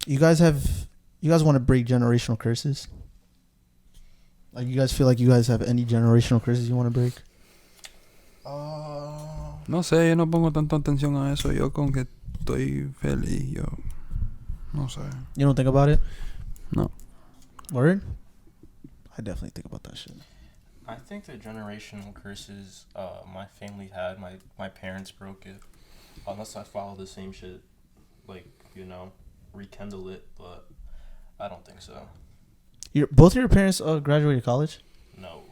You guys want to break generational curses? Like, you guys feel like you guys have any generational curses you want to break? No sé, yo no pongo tanto atención a eso. Yo con que estoy feliz, yo no sé. You don't think about it? No. Word? I definitely think about that shit. I think the generational curses my family had, my parents broke it. Unless I follow the same shit, like, rekindle it, but I don't think so. Both of your parents graduated college? No.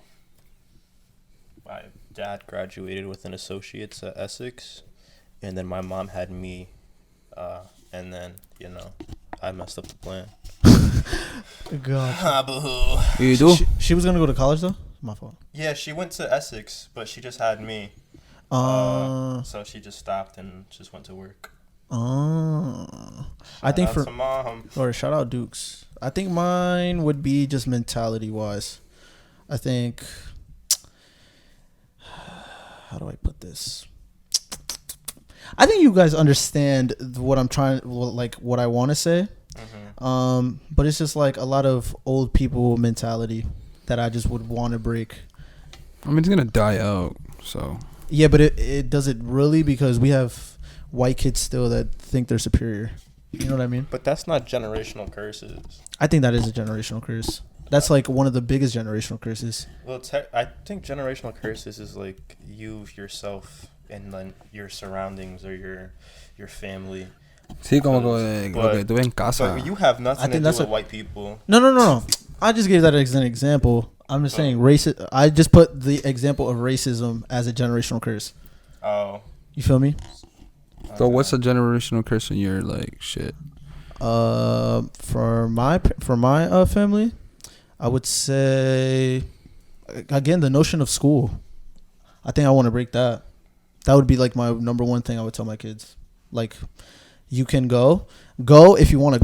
My dad graduated with an associate's at Essex, and then my mom had me, and then, I messed up the plan. God. You do? She was going to go to college, though? My fault. Yeah, she went to Essex, but she just had me. So she just stopped and just went to work. I think for mom. Or shout out Dukes. I think mine would be just mentality wise. I think, how do I put this? I think you guys understand what I'm trying, like what I want to say. Mm-hmm. But it's just like a lot of old people mentality that I just would want to break. I mean, it's gonna die out, so. Yeah, but it does it really, because we have white kids still that think they're superior. You know what I mean? But that's not generational curses. I think that is a generational curse. That's like one of the biggest generational curses. Well, I think generational curses is like you yourself and then your surroundings or your family. Sí, como lo que tuve en casa. But you have nothing to do with white people. No. I just gave that as an example. I'm just saying I just put the example of racism as a generational curse. Oh. You feel me? So what's a generational curse in your like shit? For my family, I would say again the notion of school. I think I want to break that. That would be like my number one thing I would tell my kids. Like, you can go if you want to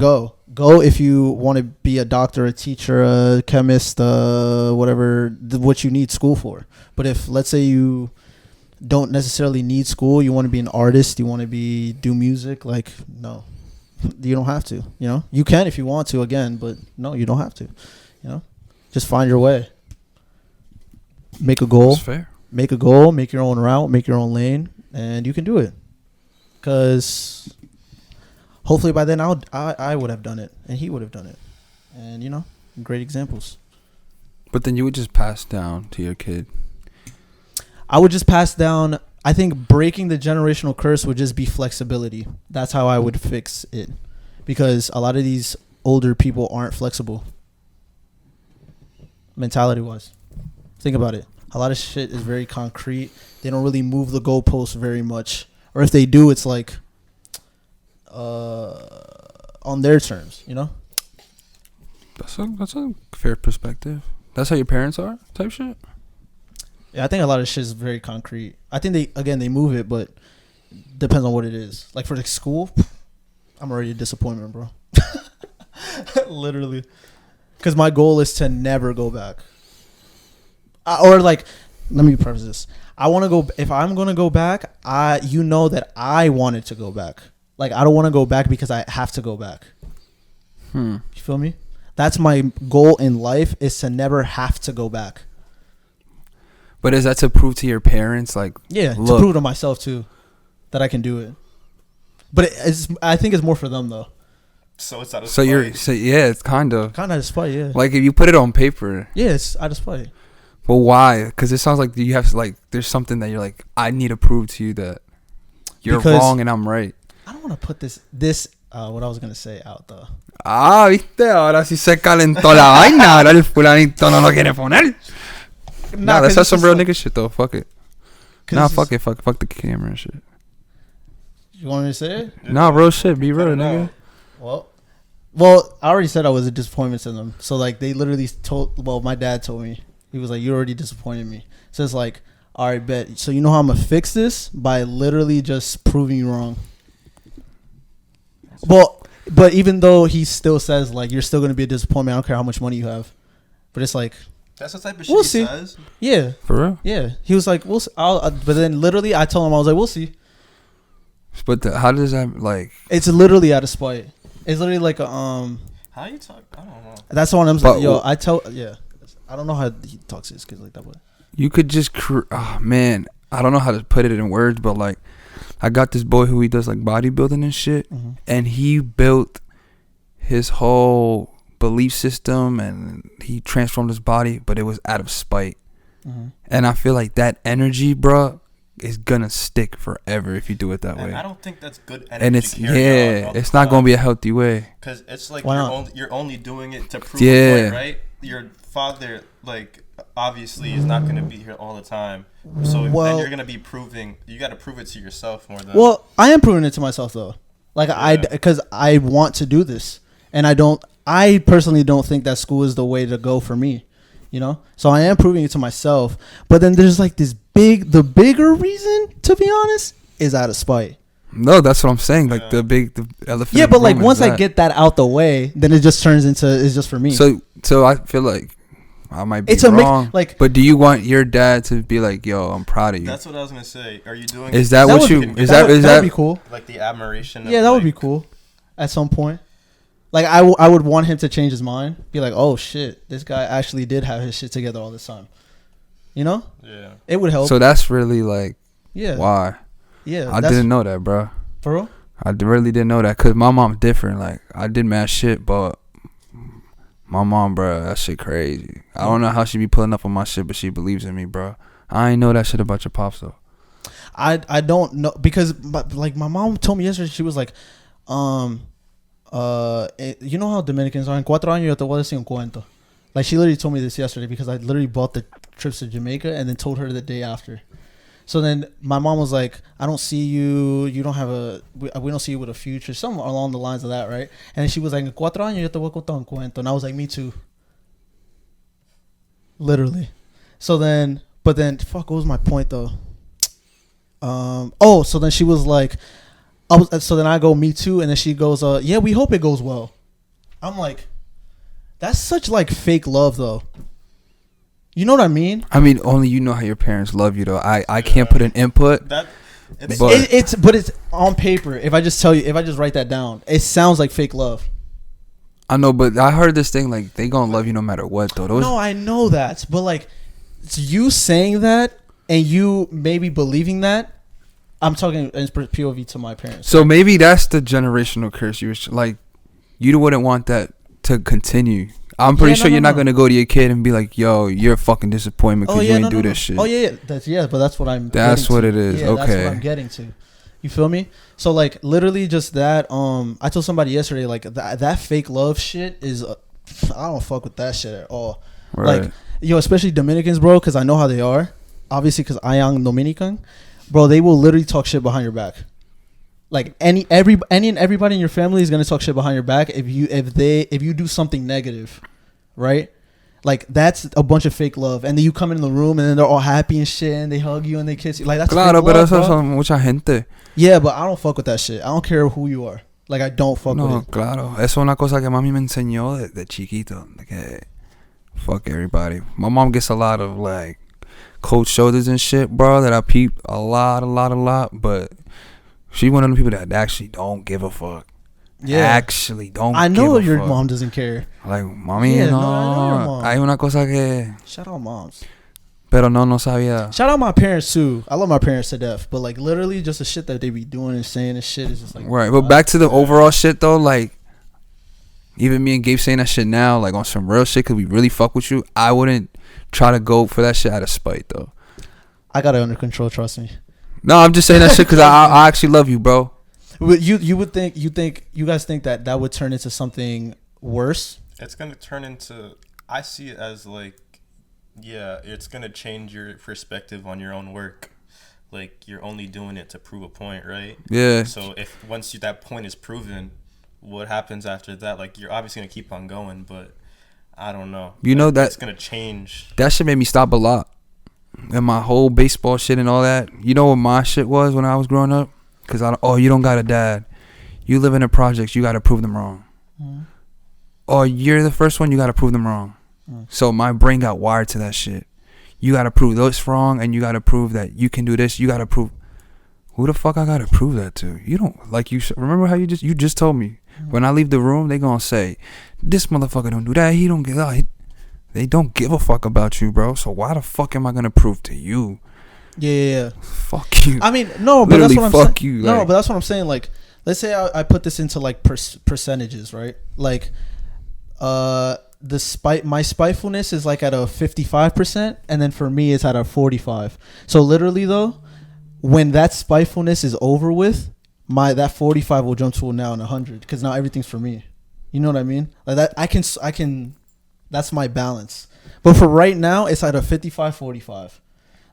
go if you want to be a doctor, a teacher, a chemist, whatever what you need school for. But if, let's say, you don't necessarily need school, you want to be an artist, you want to do music, like, no, you don't have to. You can if you want to, again, but no, you don't have to. Just find your way. Make a goal. That's fair. Make a goal, make your own route, make your own lane, and you can do it. Because hopefully by then I would have done it, and he would have done it. And, great examples. But then you would just pass down to your kid. I would just pass down. I think breaking the generational curse would just be flexibility. That's how I would fix it. Because a lot of these older people aren't flexible. Mentality-wise. Think about it. A lot of shit is very concrete. They don't really move the goalposts very much. Or if they do, it's like on their terms, That's a fair perspective. That's how your parents are, type shit? Yeah, I think a lot of shit is very concrete. I think they move it, but depends on what it is. Like for school, I'm already a disappointment, bro. Literally. Because my goal is to never go back. Let me preface this. I want to go. If I'm gonna go back, that I wanted to go back. Like, I don't want to go back because I have to go back. You feel me? That's my goal in life, is to never have to go back. But is that to prove to your parents, like, yeah, look, to prove to myself too that I can do it. But I think it's more for them though. So it's out of spite. Yeah, it's kind of out of spite. Yeah. Like if you put it on paper. Yeah, it's out of spite. But why? Because it sounds like you have there's something that you're like, I need to prove to you that you're wrong and I'm right. I don't want to put this what I was gonna say out though. Viste, ahora sí se calentó la vaina. Ahora el fulanito no lo quiere poner. Nah, that's some real nigga shit though. Fuck it. Nah, fuck it. Fuck the camera and shit. You want me to say it? Nah, real shit. Be real, nigga. Well, I already said I was a disappointment to them. So like they literally my dad told me. He was like, you already disappointed me. So it's like, all right, bet. So you know how I'm going to fix this? By literally just proving you wrong. Well, but even though he still says, like, you're still going to be a disappointment. I don't care how much money you have. But it's like, that's the type of shit he says? Yeah. For real? Yeah. He was like, we'll see. But then literally I told him, I was like, we'll see. But how does that, like... It's literally out of spite. It's literally like a How you talk? I don't know. That's the one I'm But yo. I tell yeah. I don't know how he talks to his kids like that, but You could just oh man, I don't know how to put it in words, but like I got this boy who he does like bodybuilding and shit, and he built his whole belief system and he transformed his body, but it was out of spite. And I feel like that energy, bro, is gonna stick forever if you do it that way. I don't think that's good energy. And it's it's not gonna be a healthy way. Because it's like you're only doing it to prove a point, right? Your father, like, obviously is not gonna be here all the time. So then you're gonna be proving. You got to prove it to yourself more than. Well, I am proving it to myself though. Like because I want to do this, and I personally don't think that school is the way to go for me. You know, so I am proving it to myself. But then there's like the bigger reason, to be honest, is out of spite. No, that's what I'm saying. Like the elephant. Yeah, but like once I get that out the way, then it just turns into it's just for me. So I feel like I might be wrong. But do you want your dad to be like, "Yo, I'm proud of you"? That's what I was gonna say. Are you doing? Is that what you? Is that would be cool? Like the admiration. Yeah, that would be cool. At some point. Like, I would want him to change his mind. Be like, oh, shit. This guy actually did have his shit together all this time. You know? Yeah. It would help. So that's really, like, why? Yeah. I didn't know that, bro. For real? I really didn't know that. Because my mom's different. Like, I did mad shit, but my mom, bro, that shit crazy. I don't know how she be pulling up on my shit, but she believes in me, bro. I ain't know that shit about your pops, though. I don't know. Because, like, my mom told me yesterday, she was like, you know how Dominicans are? En 4 años yo te voy a decir un cuento. Like, she literally told me this yesterday because I literally bought the trips to Jamaica and then told her the day after. So then my mom was like, I don't see you. You don't have we don't see you with a future. Something along the lines of that, right? And then she was like, en 4 años yo te voy a contar un cuento. And I was like, me too. Literally. So then, fuck, what was my point though? So then she was like, so then I go, me too, and then she goes, yeah, we hope it goes well. I'm like, that's such like fake love though. You know what I mean? I mean, only you know how your parents love you though. I can't put an input. But it's on paper. If I just write that down, it sounds like fake love. I know, but I heard this thing like they gonna love you no matter what though. No, I know that, but like, it's you saying that and you maybe believing that. I'm talking in POV to my parents. So maybe that's the generational curse. You wouldn't want that to continue. I'm pretty sure you're not going to go to your kid and be like, yo, you're a fucking disappointment because you ain't do this shit. Oh, yeah. But that's what I'm That's what it is. Yeah, okay. That's what I'm getting to. You feel me? So, like, literally just that. I told somebody yesterday, like, that fake love shit is, I don't fuck with that shit at all. Right. Like, especially Dominicans, bro, because I know how they are. Obviously, because I am Dominican. Bro, they will literally talk shit behind your back. Like any and everybody in your family is gonna talk shit behind your back if you do something negative, right? Like that's a bunch of fake love, and then you come in the room and then they're all happy and shit, and they hug you and they kiss you. Like that's claro, fake love, pero eso son mucha gente. Yeah, but I don't fuck with that shit. I don't care who you are. Like I don't fuck with it. No, claro. Eso es una cosa que mami me enseñó de chiquito. Like, fuck everybody. My mom gets a lot of like cold shoulders and shit, bro, that I peep a lot, but she one of the people that actually don't give a fuck. Yeah. Actually don't I know give a your fuck. mom doesn't care. Like, mami, yeah, no. I know your mom. Hay una cosa que... Shout out moms. Pero no sabía. Shout out my parents too. I love my parents to death. But like literally just the shit that they be doing and saying and shit is just like... Right, but back to the overall shit though, like... Even me and Gabe saying that shit now, like on some real shit, because we really fuck with you, I wouldn't try to go for that shit out of spite though. I got it under control, trust me. No, I'm just saying that shit because I actually love you, bro. You guys think that would turn into something worse? It's gonna turn into. I see it as like, yeah, it's gonna change your perspective on your own work. Like you're only doing it to prove a point, right? Yeah. So if once that point is proven, what happens after that? Like you're obviously gonna keep on going, but I don't know. You know that it's gonna change. That shit made me stop a lot. And my whole baseball shit and all that. You know what my shit was when I was growing up? Because you don't got a dad. You live in a project. You got to prove them wrong. Mm. Oh, you're the first one. You got to prove them wrong. Mm. So my brain got wired to that shit. You got to prove this wrong, and you got to prove that you can do this. You got to prove. Who the fuck I got to prove that to? You don't like you. Remember how you just told me. When I leave the room, they gonna say, this motherfucker don't do that. He don't get out. They don't give a fuck about you, bro. So why the fuck am I gonna prove to you? Yeah. Fuck you. I mean, no, but Literally, that's what I'm fuck saying. you. No, Like, but that's what I'm saying. Like, let's say I put this into like percentages, right? Like, my spitefulness is like at a 55%, and then for me it's at a 45. So literally though, when that spitefulness is over with, that 45 will jump to now an 100 because now everything's for me. You know what I mean? Like that, I can. That's my balance. But for right now, it's at a 55-45.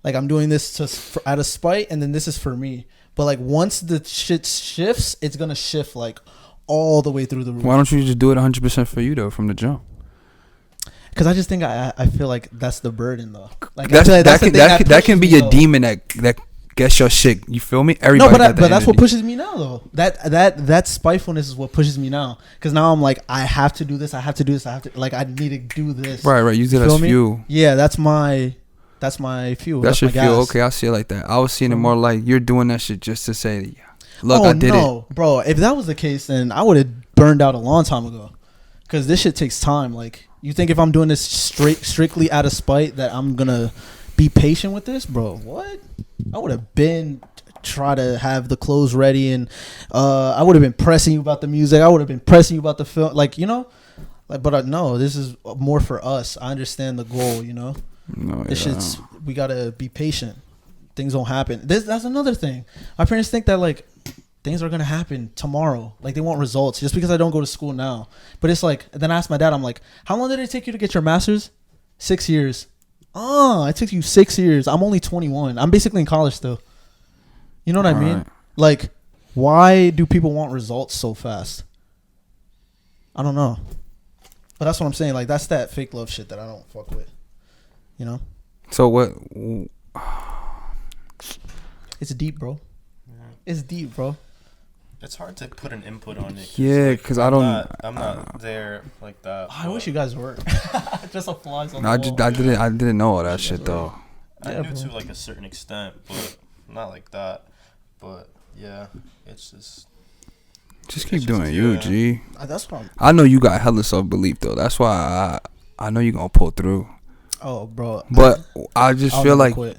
Like I'm doing this out of spite, and then this is for me. But like once the shit shifts, it's gonna shift like all the way through the roof. why don't you just do it 100% for you though from the jump? Because I just think I feel like that's the burden though. Like that can be a demon that gets your shit. You feel me? Everybody. No, but that's what pushes me now though. That spitefulness is what pushes me now. Because now I'm like, I have to do this. I have to do this. Like I need to do this. Right. Use it as fuel. Yeah, that's my fuel. That's your my fuel. gas. Okay, I see it like that. I was seeing it more like you're doing that shit just to say, look, I did it. Bro. If that was the case, then I would have burned out a long time ago. Because this shit takes time. Like, you think if I'm doing this strictly out of spite that I'm gonna be patient with this, bro? What? I would have been try to have the clothes ready, and I would have been pressing you about the music. I would have been pressing you about the film, like, you know. Like, but no, this is more for us. I understand the goal, you know. No, this shit's, we gotta be patient. Things don't happen. That's another thing. My parents think that like things are gonna happen tomorrow. Like they want results just because I don't go to school now. But it's like, then I asked my dad, I'm like, how long did it take you to get your master's? 6 years. Oh, it took you 6 years. I'm only 21. I'm basically in college still. You know what I mean? Right. Like, why do people want results so fast? I don't know. But that's what I'm saying. Like, that's that fake love shit that I don't fuck with. You know? So what? It's deep, bro. Yeah. It's deep, bro. It's hard to put an input on it. Yeah, because I don't. I'm not there like that. I wish you guys were. Just a flies on the wall. I didn't know all that shit though. I knew to like a certain extent, but not like that. But yeah, it's just keep doing you, G. That's what I know you got hella self belief though. That's why I know you gonna pull through. Oh, bro. But I just feel like quit.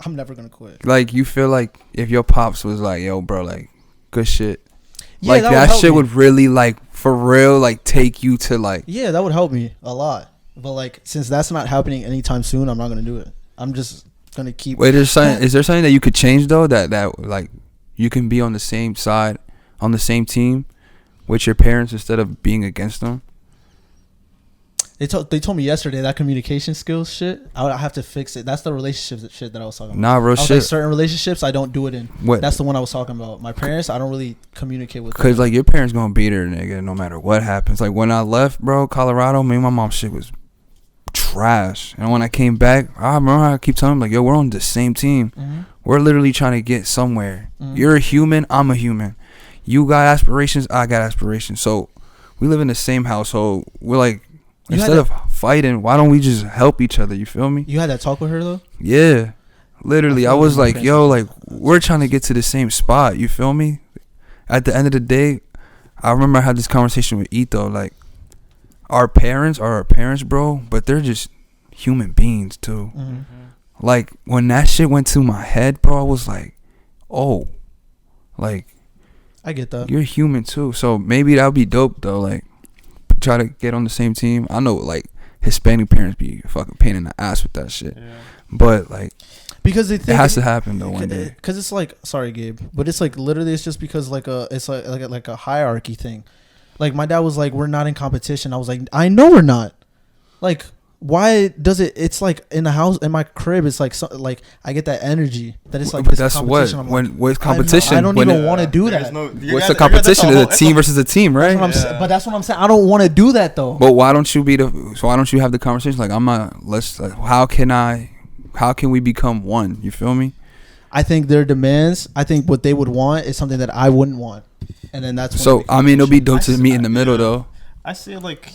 I'm never gonna quit. Like you feel like if your pops was like, yo, bro, like good shit. Yeah, like that shit would really like for real like take you to like. Yeah, that would help me a lot. But like since that's not happening anytime soon, I'm not gonna do it. I'm just gonna keep. Wait, is there something that you could change though? That like you can be on the same side, on the same team with your parents instead of being against them. They told me yesterday that communication skills shit, I have to fix it. That's the relationship shit that I was talking about. Nah, real shit. Like certain relationships I don't do it in. What? That's the one I was talking about. My parents, I don't really communicate with. Cause like your parents gonna beat her, nigga, no matter what happens. Like when I left, bro, Colorado, me and my mom shit was trash. And when I came back, I remember I keep telling them like, yo, we're on the same team. Mm-hmm. We're literally trying to get somewhere. Mm-hmm. You're a human, I'm a human. You got aspirations, I got aspirations. So we live in the same household. We're like. Instead of fighting, why don't we just help each other? You feel me? You had that talk with her though? Yeah. Literally, I was like, yo, like, we're trying to get to the same spot. You feel me? At the end of the day, I remember I had this conversation with Ito. Like, our parents are our parents, bro, but they're just human beings, too. Mm-hmm. Like, when that shit went to my head, bro, I was like, oh, like, I get that. You're human, too. So maybe that would be dope, though. Like, try to get on the same team. I know like Hispanic parents be fucking pain in the ass with that shit, but like because they think it has to happen though one day. Because it's like, sorry Gabe, but it's like literally it's just because like it's like a hierarchy thing. Like my dad was like, we're not in competition. I was like, I know we're not. Like why does it? It's like in the house in my crib. It's like like I get that energy that it's like. But that's what with competition. I don't even want to do that. What's the competition? Is a team versus a team, right? But that's what I'm saying. I don't want to do that though. But why don't you why don't you have the conversation? Like I'm not. How can we become one? You feel me? I think their demands. I think what they would want is something that I wouldn't want, and then that's. So I mean, it'll be dope to meet in the middle though. I see it like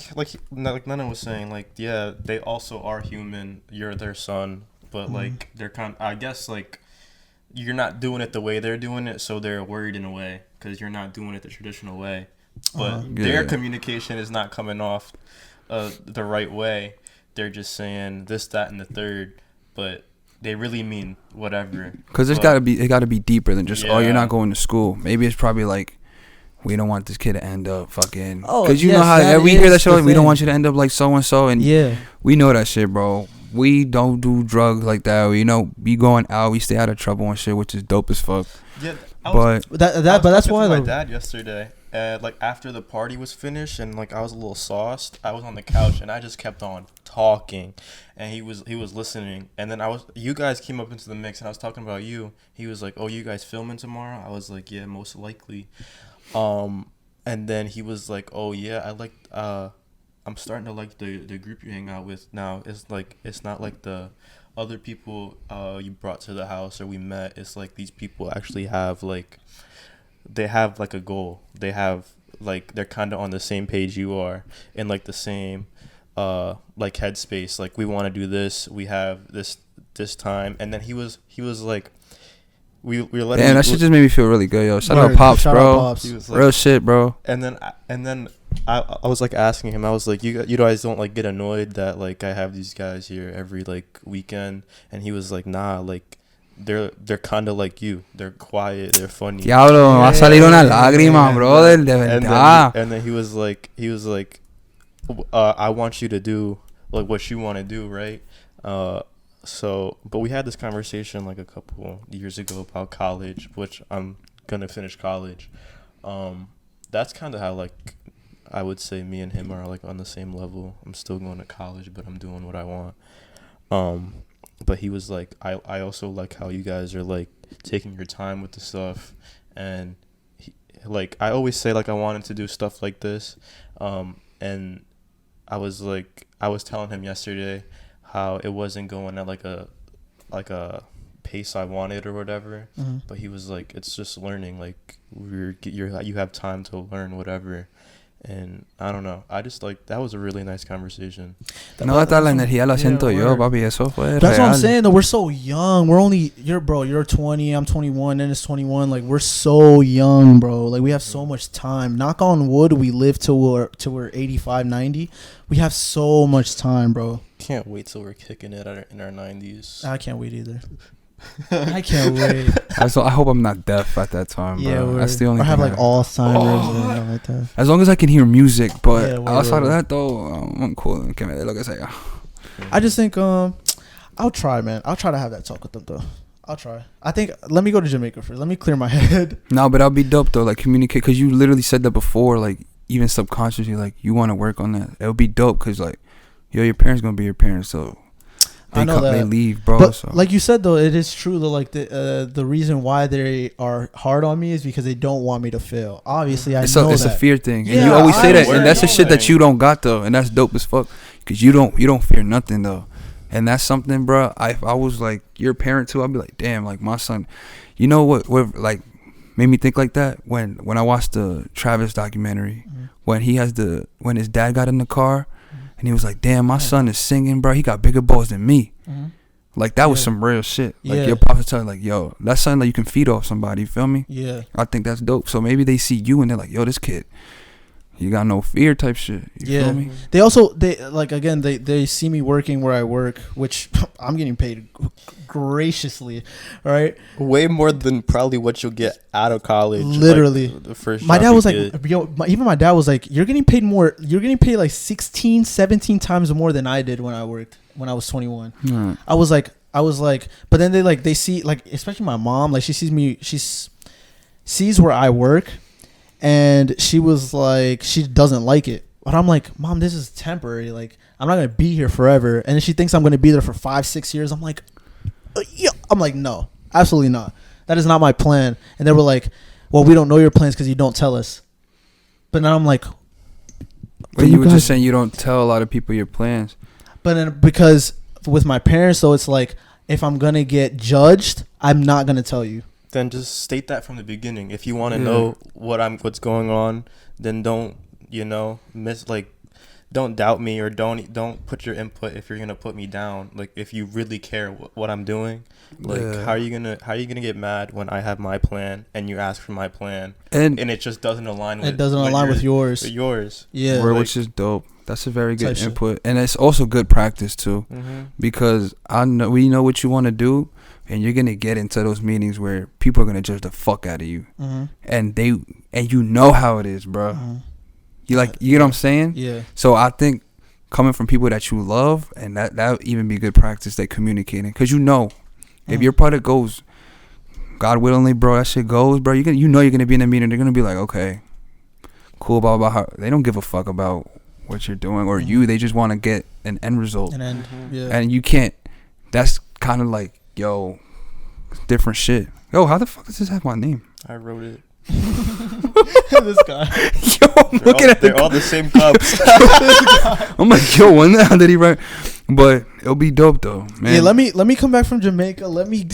Nene was saying, like, yeah, they also are human. You're their son, but like they're I guess like you're not doing it the way they're doing it, so they're worried in a way because you're not doing it the traditional way. but their communication is not coming off the right way. They're just saying this, that, and the third, but they really mean whatever. Because it gotta be deeper than just you're not going to school. Maybe it's probably like, we don't want this kid to end up fucking. Because you know how we hear that shit. Like, we don't want you to end up like so and so, and we know that shit, bro. We don't do drugs like that. We be going out. We stay out of trouble and shit, which is dope as fuck. Yeah, but that's why my dad yesterday. Like after the party was finished and like I was a little sauced, I was on the couch and I just kept on talking, and he was listening. And then you guys came up into the mix and I was talking about you. He was like, "Oh, you guys filming tomorrow?" I was like, "Yeah, most likely." And then he was like, "Oh yeah, I'm starting to like the group you hang out with now. It's like it's not like the other people you brought to the house or we met. It's like these people actually have like." They have like a goal. They have like they're kind of on the same page you are, in like the same like headspace. Like we want to do this. We have this time. And then he was like, we were letting. Damn, that shit just made me feel really good, yo. Shout out Pops, bro. Pops. Like, real shit, bro. And then I was like asking him. I was like, you guys don't like get annoyed that like I have these guys here every like weekend? And he was like, nah, like. They're kind of like you. They're quiet. They're funny. Diablo, va a salir una lágrima, brother, de verdad. And then he was like, I want you to do like what you want to do, right? But we had this conversation like a couple years ago about college, which I'm gonna finish college. That's kind of how like I would say me and him are like on the same level. I'm still going to college, but I'm doing what I want. But he was like, I also like how you guys are like taking your time with the stuff, and like I always say like I wanted to do stuff like this, and I was telling him yesterday how it wasn't going at like a pace I wanted or whatever, but he was like, it's just learning, like you have time to learn whatever. And I don't know. I just like that was a really nice conversation. No, hasta la energía la siento yo, papi. Eso fue That's what I'm saying. Though we're so young. We're only you're 20. I'm 21. Then it's 21. Like we're so young, bro. Like we have so much time. Knock on wood, we live till we're 85, 90. We have so much time, bro. Can't wait till we're kicking it in our 90s. I can't wait either. I can't wait. I hope I'm not deaf at that time, bro. Yeah, that's the only thing. Or have like Alzheimer's and stuff like that. As long as I can hear music, but outside of that though, I'm cool. Que me dé lo que sea. I just think I'll try, man. I'll try to have that talk with them though. I'll try. I think let me go to Jamaica first. Let me clear my head. No, but I'll be dope though. Like communicate, because you literally said that before. Like even subconsciously, like you want to work on that. It'll be dope because like your parents gonna be your parents, so. I know that. They leave, bro. But so. Like you said, though, it is true. Though, like the reason why they are hard on me is because they don't want me to fail. Obviously, it's a fear thing, and you always say that, and that's the shit that you don't got though, and that's dope as fuck. Because you don't fear nothing though, and that's something, bro. If I was like your parent too, I'd be like, damn, like my son. You know what like made me think like that when I watched the Travis documentary, when his dad got in the car. And he was like, damn, my son is singing, bro. He got bigger balls than me. Like, that was some real shit. Like, your pops was telling, like, yo, that's something that you can feed off somebody. You feel me? Yeah. I think that's dope. So maybe they see you and they're like, yo, this kid, you got no fear type shit. You feel me? They also, they see me working where I work, which I'm getting paid graciously, right? Way more than probably what you'll get out of college. Literally. Like, the first my dad was like, even my dad was like, you're getting paid more. You're getting paid like 16, 17 times more than I did when I worked, when I was 21. I was like, but then they see, like, especially my mom, like she sees where I work, and she was like, she doesn't like it. But I'm like, Mom, this is temporary. Like, I'm not going to be here forever. And then she thinks I'm going to be there for 5-6 years. I'm like, yeah. I'm like, no, absolutely not. That is not my plan. And they were like, well, we don't know your plans because you don't tell us. But now I'm like, but you were just saying you don't tell a lot of people your plans. But then because with my parents, so it's like, if I'm going to get judged, I'm not going to tell you. Then just state that from the beginning. If you want to know what's going on, then don't, don't doubt me, or don't put your input if you're gonna put me down. Like, if you really care what I'm doing, like, how are you gonna get mad when I have my plan and you ask for my plan and it just doesn't align with yours. With yours. Yeah, like, which is dope. That's a very good input, and it's also good practice too, because we know what you want to do, and you're gonna get into those meetings where people are gonna judge the fuck out of you, and you know how it is, bro. You know what I'm saying? Yeah. So I think coming from people that you love, and that would even be good practice, they communicating, because you know, if your product goes, God willingly, bro, that shit goes, bro. You're gonna be in a meeting. They're gonna be like, okay, cool, blah blah blah. They don't give a fuck about what you're doing or you. They just want to get an end result. And you can't. That's kind of like, yo, different shit. Yo, how the fuck does this have my name? I wrote it. This guy. Yo, I'm looking at they're all the same cups. I'm like, yo, when the hell did he write? But it'll be dope though, man. Yeah, let me come back from Jamaica. Let me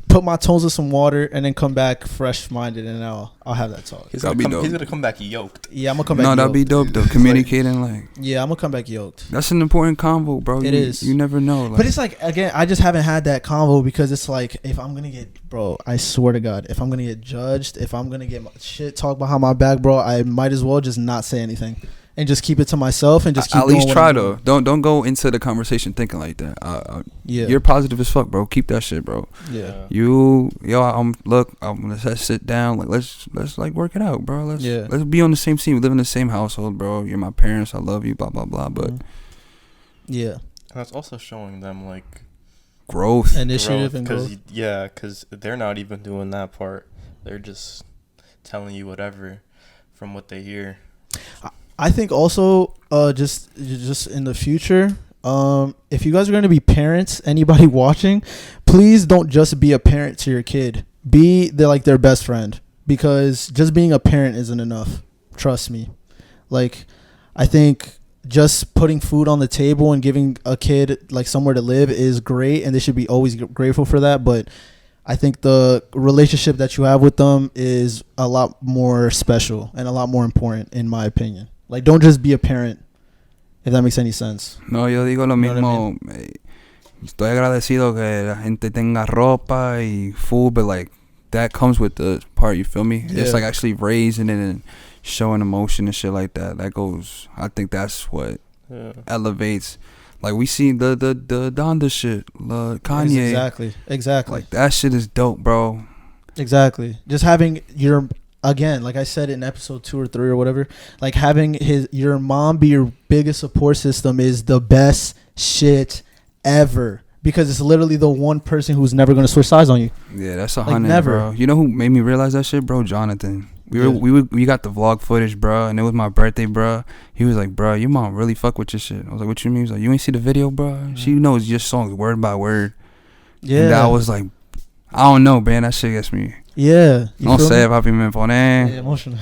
put my toes in some water and then come back fresh minded, and I'll have that talk. He's gonna come back yoked. Yeah, I'm gonna come back. No, yoked. that'd be dope though. Communicating yeah, I'm gonna come back yoked. That's an important convo, bro. It is. You never know. But it's like, again, I just haven't had that convo because it's like, if I'm gonna get, bro, I swear to God, if I'm gonna get judged, if I'm gonna get my shit talked behind my back, bro, I might as well just not say anything and just keep it to myself and just keep. At least try though. Don't go into the conversation thinking like that. Yeah, you're positive as fuck, bro. Keep that shit, bro. Yeah. I'm gonna sit down. Like let's like work it out, bro. Let's be on the same team. We live in the same household, bro. You're my parents. I love you. Blah blah blah. But yeah, and that's also showing them like growth, initiative, and growth. Because they're not even doing that part. They're just telling you whatever from what they hear. I think also, just in the future, if you guys are going to be parents, anybody watching, please don't just be a parent to your kid. Be their best friend, because just being a parent isn't enough. Trust me. Like, I think just putting food on the table and giving a kid like somewhere to live is great, and they should be always grateful for that. But I think the relationship that you have with them is a lot more special and a lot more important, in my opinion. Like, don't just be a parent, if that makes any sense. No, yo digo lo mismo. Estoy agradecido que la gente tenga ropa y food, but like that comes with the part, you feel me? Yeah. It's like actually raising it and showing emotion and shit like that. That goes, I think that's what elevates. Like, we see the Donda shit, Kanye. Exactly. Like, that shit is dope, bro. Exactly. Just having again, like I said in episode 2 or 3 or whatever, like having your mom be your biggest support system is the best shit ever, because it's literally the one person who's never going to switch sides on you. Yeah, that's 100, bro. You know who made me realize that shit, bro? Jonathan. We got the vlog footage, bro, and it was my birthday, bro. He was like, bro, your mom really fuck with your shit. I was like, what you mean? He was like, you ain't see the video, bro? Mm-hmm. She knows your songs word by word. Yeah. And I was like, I don't know, man. That shit gets me. Yeah. No sé, papi, me pone. Yeah, emotional.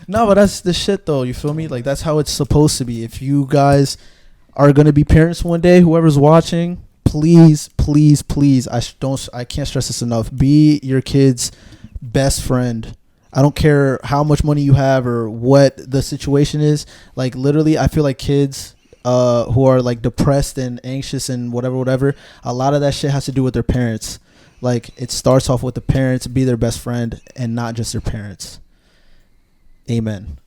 No, but that's the shit, though. You feel me? Like, that's how it's supposed to be. If you guys are going to be parents one day, whoever's watching, please, please, please, I can't stress this enough. Be your kid's best friend. I don't care how much money you have or what the situation is. Like, literally, I feel like kids who are, like, depressed and anxious and whatever, a lot of that shit has to do with their parents. Like, it starts off with the parents. Be their best friend and not just their parents. Amen.